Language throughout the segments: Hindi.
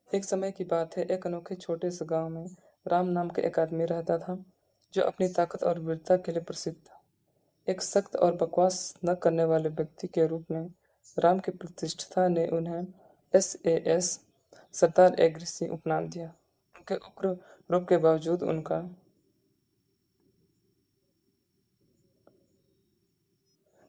एक समय की बात है, एक अनोखे छोटे से गांव में राम नाम का एक आदमी रहता था, जो अपनी ताकत और वीरता के लिए प्रसिद्ध था। एक सख्त और बकवास न करने वाले व्यक्ति के रूप में राम की प्रतिष्ठा ने उन्हें एस सरदार एग्री सिंह उपनाम दिया। उनके उग्र रूप के बावजूद उनका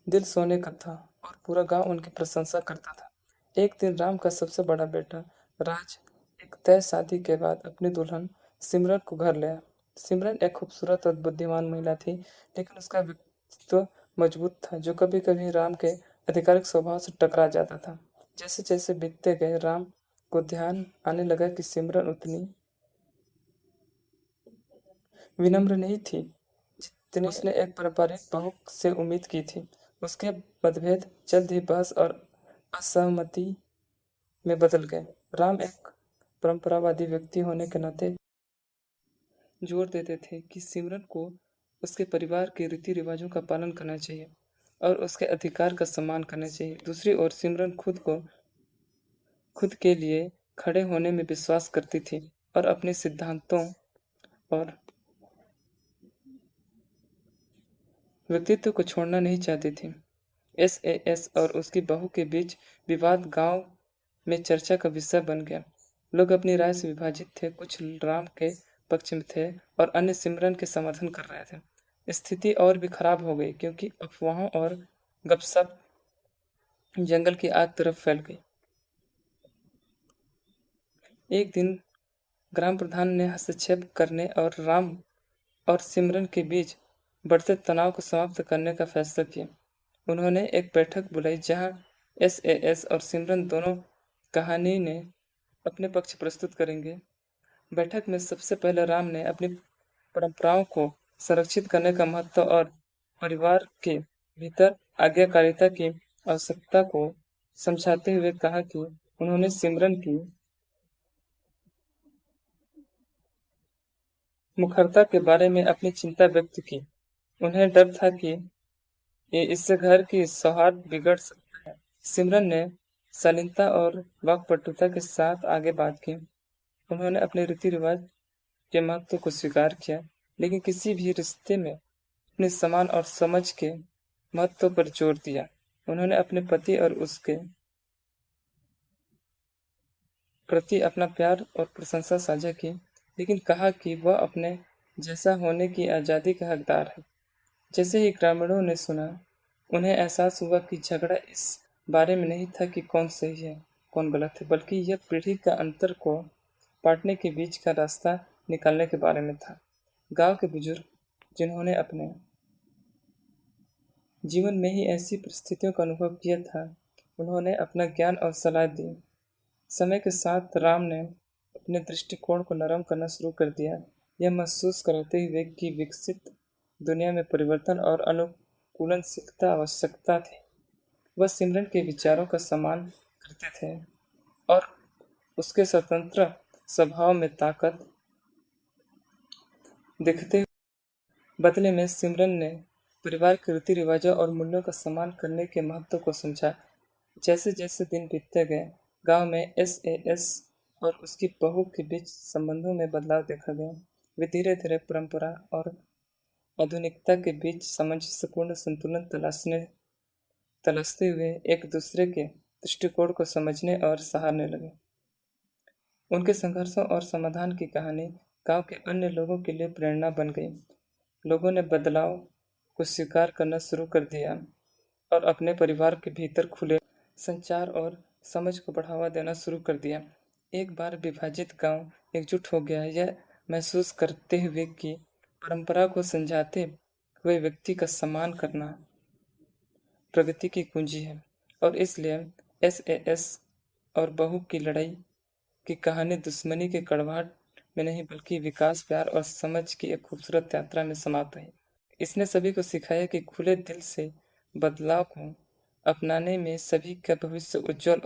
दिल सोने का था और पूरा गांव उनकी प्रशंसा करता था। एक दिन राम का सबसे बड़ा बेटा राज एक तय शादी के बाद अपनी दुल्हन सिमरन को घर ले आया। सिमरन एक खूबसूरत और बुद्धिमान महिला थी, लेकिन उसका व्यक्तित्व मजबूत था, जो कभी कभी राम के आधिकारिक स्वभाव से टकरा जाता था। जैसे जैसे बीतते गए, राम को ध्यान आने लगा कि सिमरन उतनी विनम्र नहीं थी जितनी उसने एक पारंपरिक बहू से उम्मीद की थी। उसके मतभेद जल्द ही बहस और असहमति में बदल गए। राम एक परंपरावादी व्यक्ति होने के नाते जोर देते थे कि सिमरन को उसके परिवार के रीति रिवाजों का पालन करना चाहिए और उसके अधिकार का सम्मान करना चाहिए। दूसरी ओर सिमरन खुद के लिए खड़े होने में विश्वास करती थी और अपने सिद्धांतों और व्यक्तित्व को छोड़ना नहीं चाहती थी। एस और उसकी बहू के बीच विवाद गांव में चर्चा का विषय बन गया। लोग अपनी राय से विभाजित थे, कुछ राम के पक्ष में थे और अन्य सिमरन के समर्थन कर रहे थे। स्थिति और भी खराब हो गई, क्योंकि अफवाहों और गपशप जंगल की आग तरफ फैल गई। एक दिन ग्राम प्रधान ने हस्तक्षेप करने और राम और सिमरन के बीच बढ़ते तनाव को समाप्त करने का फैसला किया। उन्होंने एक बैठक बुलाई जहां एस और सिमरन दोनों कहानी ने अपने पक्ष प्रस्तुत करेंगे। बैठक में सबसे पहले राम ने अपनी परंपराओं को संरक्षित करने का महत्व और परिवार के भीतर आज्ञाकारिता की आवश्यकता को समझाते हुए कहा कि उन्होंने सिमरन की मुखरता के बारे में अपनी चिंता व्यक्त की। उन्हें डर था कि ये इससे घर की सौहार्द बिगड़ सकता है। सिमरन ने शालीनता और वाक्पटुता के साथ आगे बात की। उन्होंने अपने रीति रिवाज के महत्व को स्वीकार किया, लेकिन किसी भी रिश्ते में अपने सम्मान और समझ के महत्व पर जोर दिया। उन्होंने अपने पति और उसके प्रति अपना प्यार और प्रशंसा साझा की, लेकिन कहा कि वह अपने जैसा होने की आज़ादी का हकदार है। जैसे ही ग्रामीणों ने सुना, उन्हें एहसास हुआ कि झगड़ा इस बारे में नहीं था कि कौन सही है कौन गलत है, बल्कि यह पीढ़ी का अंतर को पाटने के बीच का रास्ता निकालने के बारे में था। गांव के बुजुर्ग, जिन्होंने अपने जीवन में ही ऐसी परिस्थितियों का अनुभव किया था, उन्होंने अपना ज्ञान और सलाह दी। समय के साथ राम ने अपने दृष्टिकोण को नरम करना शुरू कर दिया, यह महसूस कराते हुए कि विकसित दुनिया में परिवर्तन और अनुकूलनशीलता आवश्यकता थी। वह सिमरन के विचारों का सम्मान करते थे और उसके स्वतंत्र स्वभाव में ताकत दिखते। बदले में सिमरन ने परिवार के रीति रिवाजों और मूल्यों का सम्मान करने के महत्व को समझा। जैसे जैसे दिन बीतते गए, गांव में एस और उसकी बहू के बीच संबंधों में बदलाव देखा गया। वे धीरे धीरे परंपरा और आधुनिकता के बीच सामंजस्यपूर्ण संतुलन तलाशते हुए एक दूसरे के दृष्टिकोण को समझने और सहारने लगे। उनके संघर्षों और समाधान की कहानी गांव के अन्य लोगों के लिए प्रेरणा बन गई। लोगों ने बदलाव को स्वीकार करना शुरू कर दिया और अपने परिवार के भीतर खुले संचार और समझ को बढ़ावा देना शुरू कर दिया। एक बार विभाजित गांव एकजुट हो गया, यह महसूस करते हुए कि परंपरा को समझाते हुए व्यक्ति का सम्मान करना प्रगति की कुंजी है। और इसलिए एस और बहू की लड़ाई की कहानी दुश्मनी के कड़वाहट में नहीं, बल्कि विकास, प्यार और समझ की एक खूबसूरत यात्रा में समाप्त हुई। इसने सभी को सिखाया कि खुले दिल से बदलाव को अपनाने में सभी का भविष्य उज्जवल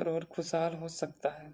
और खुशहाल हो सकता है।